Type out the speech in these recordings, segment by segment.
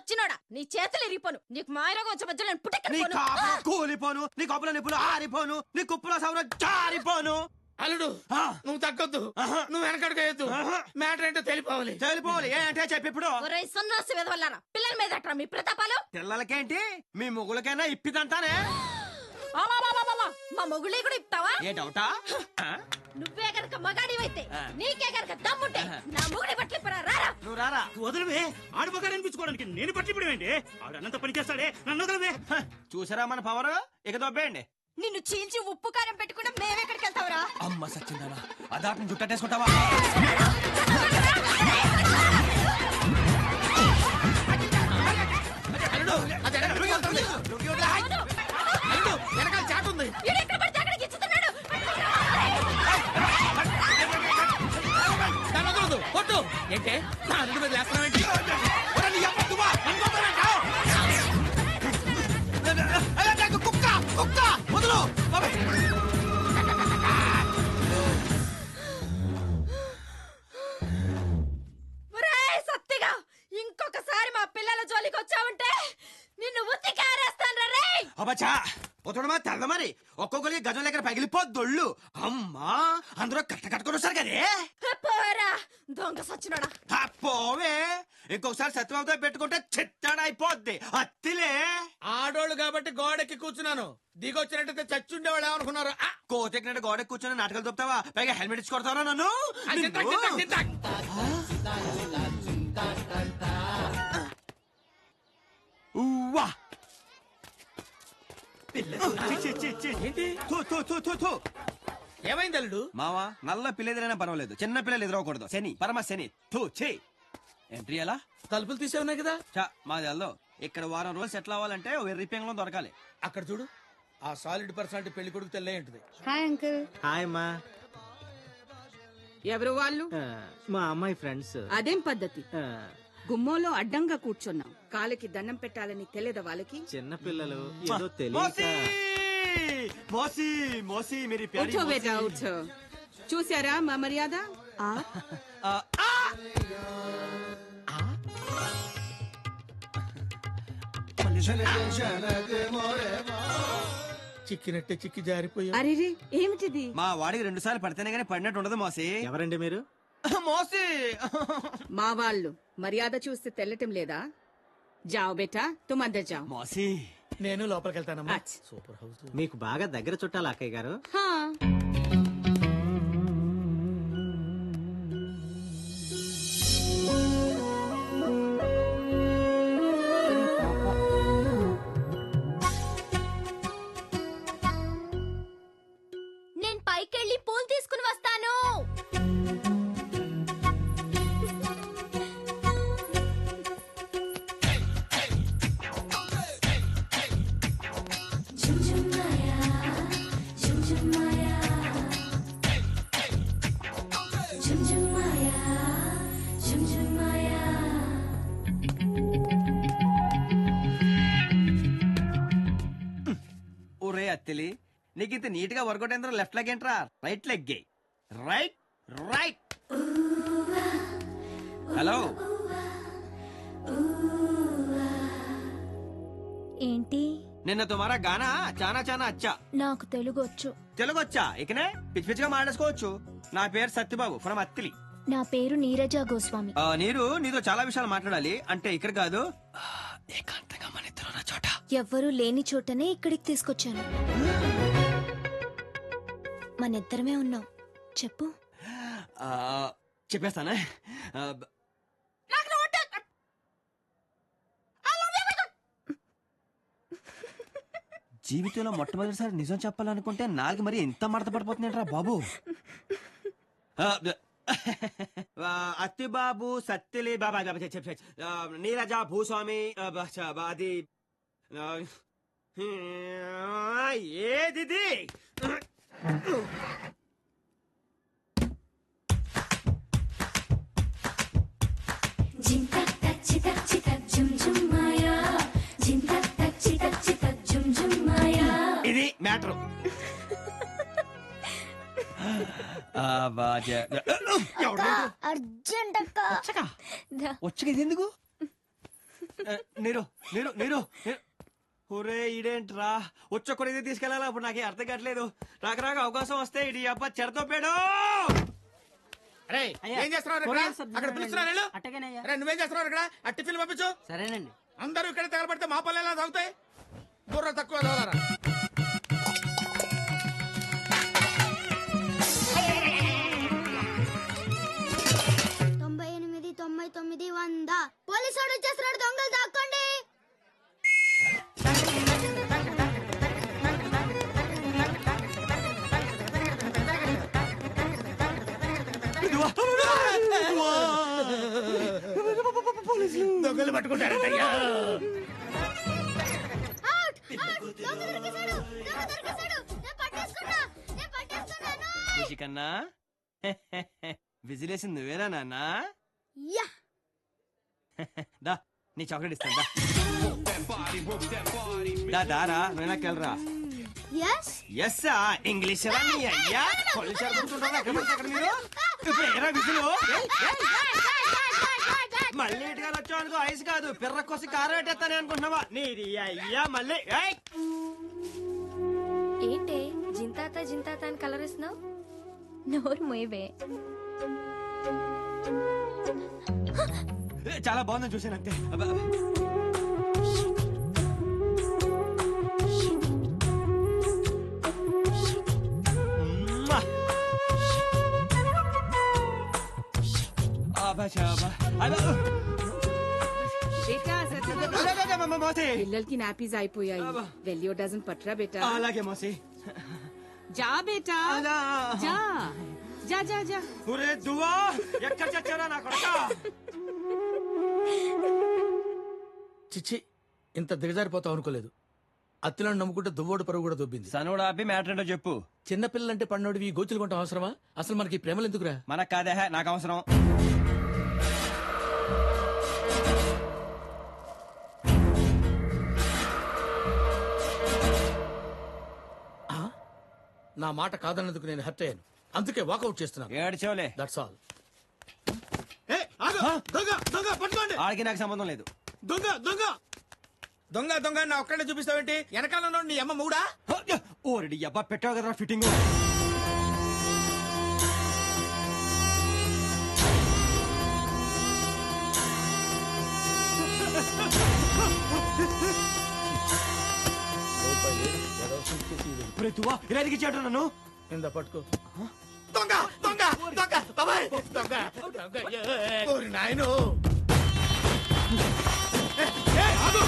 సచ్చినోడా నీ చేతులు ఇరిగిపోను. నీకు మాయరోగం వచ్చే మధ్యలో కూలిపోను, నీ కప్పుల నిప్పులు ఆరిపోను, నీ కుప్పుల సౌర జారిపోను. అల్లుడు నువ్వు తగ్గొద్దు, నువ్వు వెనకడుగేయద్దు. మ్యాటర్ ఏంటో తెలిపోవాలి. ఏంటే చెప్పి ఇప్పుడు. సన్నాసి వెదవల్లారా పిల్లల మీద అట్రా మీ ప్రతాపాలు. పిల్లలకేంటి మీ మొగులకైనా ఇప్పిదంటానే. మా మొగుళ్ళే కూడా ఇప్తావా? ఏ డౌటా? నువ్వే గనక మగాడివైతే నీకే గనక దమ్ముంటే నా మొగుడి పట్లిప్పరా. రారా నువ్వు రారా. వదలవే, ఆడు మగాడు అనిపించుకోవడానికి నేను పట్టిపడమేంటి? ఆడు అన్నంత పని చేస్తాడే, నన్ను వదలవే. చూసారా మన పవర్? ఇక దొబ్బేయండి. నిన్ను చీల్చి ఉప్పు కారం పెట్టుకుంటే మేమెక్కడికి వెళ్తావురా? అమ్మ సచ్చిందానా, అదాటిని జుట్టేసుకుంటావా? వెనకాల చాట్ ఉంది. కొట్టు ఏంటే నా అల్లుడి మీద లేస్తున్నావేంటి? సత్తిగా ఇంకొకసారి మా పిల్లల జోలికి వచ్చావంటే నిన్ను ఉత్తి కారేస్తాను రే. అబ్బచ్చా ఒత్తుడమా తెల్ల మరి ఒక్కొక్కరికి గజం దగ్గర పగిలిపోద్దొళ్ళు. అమ్మా అందరూ కట్టుకొని వస్తారు కదే. పోరా దొంగ సచ్చినాడా. పోవే, ఇంకొకసారి సత్యబాబుతో పెట్టుకుంటే చిత్తాడైపోద్ది. అత్తిలే ఆడోళ్ళు కాబట్టి గోడెక్కి కూర్చున్నాను. దిగొచ్చినట్టయితే చచ్చుండేవాళ్ళు ఏమనుకున్నారు? కోతెక్కినట్టు గోడ కూర్చొని నాటకాలు తప్పుతావా? పైగా హెల్మెట్ ఇచ్చి కొడతావా నన్ను? ఏమైంది అల్లుడు? మావా నల్ల పిల్ల ఎదురైనా పర్వాలేదు, చిన్న పిల్లలు ఎదురవకూడదు. శని పరమ శని. ఎంట్రీ ఎలా? తలుపులు తీసే ఉన్నాయి కదా. మాది అల్లో ఇక్కడ వారం రోజులు సెటిల్ అవ్వాలంటే వెర్రిపేంగలో దొరకాలి. అక్కడ చూడు, ఆ సాలిడ్ పర్సనాలిటీ పెళ్లి కొడుకు తెల్లే ఉంటుంది. Hi uncle. హాయ్ అమ్మా. ఎవరు వాళ్ళు? మా అమ్మాయి ఫ్రెండ్స్. అదేం పద్ధతి? గుమ్మోలో అడ్డంగా కూర్చున్నాం. కాలికి దండం పెట్టాలని తెలియదా వాళ్ళకి? చిన్న పిల్లలు ఏదో తెలియక. ఉఠో బేటా ఉఠో. చూసారా మా మర్యాద? చిక్కినట్టే చిక్కి జారిపోయా. అరే ఏమిటిది? మా వాడికి 2 సార్లు పడితేనే గానీ పడినట్టు ఉండదు మోసి. ఎవరండి మీరు? మోసి మా వాళ్ళు మర్యాద చూస్తే తెల్లటం లేదా? జాओ బేటా తుమ్ అందర్ జాओ. మోసి నేను లోపలికి వెళ్తానమ్మా. అచ్చా. Super house. మీకు బాగా దగ్గర చుట్టాలి అక్కయ్య గారు. హా నేను పైకెళ్ళి పూలు తీసుకుని వస్తాను. ఒరే అత్తిలి, నీకు ఇంత నీట్ గా వర్కౌట్ అయిన లెఫ్ట్ లెగ్ ఏంట్రా? Right leg. Right right. Hello ఏంటి? నిన్న తుమారా గానా చానా చానా అచ్చా. నాకు తెలుగు వచ్చు. తెలుగు వచ్చా? ఇకనే పిచ్చి పిచ్చిగా మాట్లాడుకోవచ్చు. నా పేరు సత్యబాబు ఫ్రమ్ అత్తిలి. నా పేరు నీరజ గోస్వామి. నీరు నీతో చాలా విషయాలు మాట్లాడాలి. అంటే ఇక్కడ కాదు, ఏకాంతంగా మన ఇద్దరు ఉన్న చోట. ఎవ్వరూ లేని చోటనే ఇక్కడికి తీసుకొచ్చాను. మనిద్దరమే ఉన్నాం. చెప్పు. చెప్పేస్తానా? జీవితంలో మొట్టమొదటిసారి నిజం చెప్పాలనుకుంటే నాలుగు మరి ఎంత మడత పడిపోతుందంటరా బాబు. అత్తి బాబు సత్తిలి బాబా నీరజ భూస్వామి అది ఏది ఇది మ్యాటర్. అర్జెంట్ వచ్చగా ఇది ఎందుకు? నీరు నీరు నీరు ఒరే ఇదేంట్రా వచ్చొక్కడైతే తీసుకెళ్ళాలా ఇప్పుడు నాకే అర్థం కావట్లేదు రాక రాక అవకాశం వస్తే ఇది అబ్బా చెడతోపాడు. అరే ఏం చేస్తున్నారు ఇక్కడ? అక్కడ పిలుస్తున్నారు వెళ్ళు. అరే నువ్వేం చేస్తున్నావు ఇక్కడ? ఆ టిఫిన్ పంపించు. సరేనండి. అందరూ ఇక్కడ తగలబడితే మా పళ్ళు ఎలా తాగుతాయి? బుర్ర తక్కువ చదవరా. 98, 99, 100. పోలీసు వాడు వచ్చేస్తున్నాడు, దొంగలు దాక్కోండి. దొంగలు పట్టుకుంటారయ్యా. దొంగ దొరికేశాడు, దొంగ దొరికేశాడు. నేను పట్టేసుకున్నా, నేను పట్టేసుకున్నాను. కన్నా విజిలేసింది నువ్వేనా నాన్న? యా దా నీ చాక్లెట్ ఇస్తాను దా దారా వెనకెళ్ళరా. ఎస్ ఎస్ ఇంగ్లీష్ అయ్యా మీరు ఇప్పుడు ఎరా విసులు మళ్ళీ ఇటుగా వచ్చావు అనుకో ఐస్ కాదు పిర్ర కోసి కారం పెట్టేస్తానే అనుకుంటున్నావా నీది అయ్యా మళ్ళీ ఏంటే జింతాత జింతాత అని కలరిస్తున్నావు? నోరు మోయవే. చాలా బాగుందని చూసాను అంతే. పిల్లలకి నాపీస్ అయిపోయాయి. వెల్యో డజన్ పట్రా బేటా. అలాగే మోసి. జా బేటా జా జా జా జా. ఒరే దువ్వా ఎక్కడ చచ్చారా నా కొడుకా? చిచ్చి ఇంత దిగజారిపోతావు అనుకోలేదు. అత్తిలో నమ్ముకుంటే దువ్వోడు పరుగు కూడా దొబ్బింది. సనుడు ఆపి మ్యాటర్ ఏంటో చెప్పు. చిన్నపిల్లలంటే పన్నోడివి గోచులు కొంటాం అవసరమా? అసలు మనకి ప్రేమలు ఎందుకురా? మనకు కాదే నాకు అవసరం. నా మాట కాదన్నందుకు నేను హర్ట్ అయ్యాను, అందుకే వాకౌట్ చేస్తున్నాను. ఏడ్చోలే. That's all. దొంగ దొంగ పట్టుకోండి. ఆడికి నాకు సంబంధం లేదు. దొంగ దొంగ దొంగ దొంగ నా ఒక్కడే చూపిస్తావేంటి? వెనకాల నీ అమ్మ మూడా? ఓరెడి అబ్బా పెట్టావు కదా ఫిట్టింగ్. ఇలా ఎదిగించాడు నన్ను. ఇంద పట్టుకో. దొంగ దొంగ దొంగ బాబాయ్ దొంగ దొంగ. ఓరి నాయనో. ఆగు.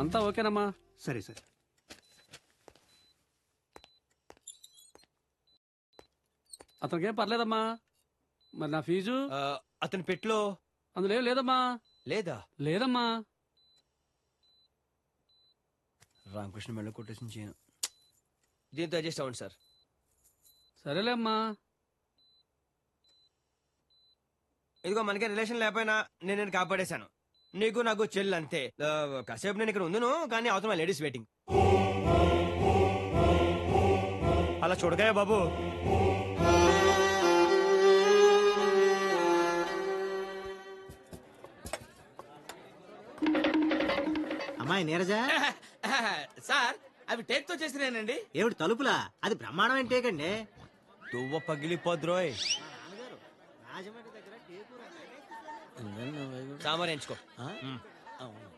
అంతా ఓకేనమ్మా? సరే సరే. అతనికేం పర్లేదమ్మా. మరి నా ఫీజు? అతని పెట్లో అందులో ఏం లేదమ్మా. లేదా? లేదమ్మా. రామకృష్ణ మెళ్ళ కొట్టేసి చేయను. దీంతో అడ్జస్ట్ అవ్వండి సార్. సరేలే అమ్మా. ఇదిగో మనకే రిలేషన్ లేకపోయినా నేను కాపాడేశాను. నీకు నాకు చెల్లి అంతే. కాసేపు నేను ఇక్కడ ఉందును కానీ అవతల లేడీస్ వెయిటింగ్. అలా చూడగాయ బాబు. అమ్మాయి నీరజ. సార్ అవి టేక్ తో చేసినానండి. ఏమిటి తలుపులా? అది బ్రహ్మాండమైన టేక్ అండి. దువ్వ పగిలిపోద్రోయ్. రాజమండ్రి దగ్గర టేకు సాంబార్ ఎంచుకో. అవును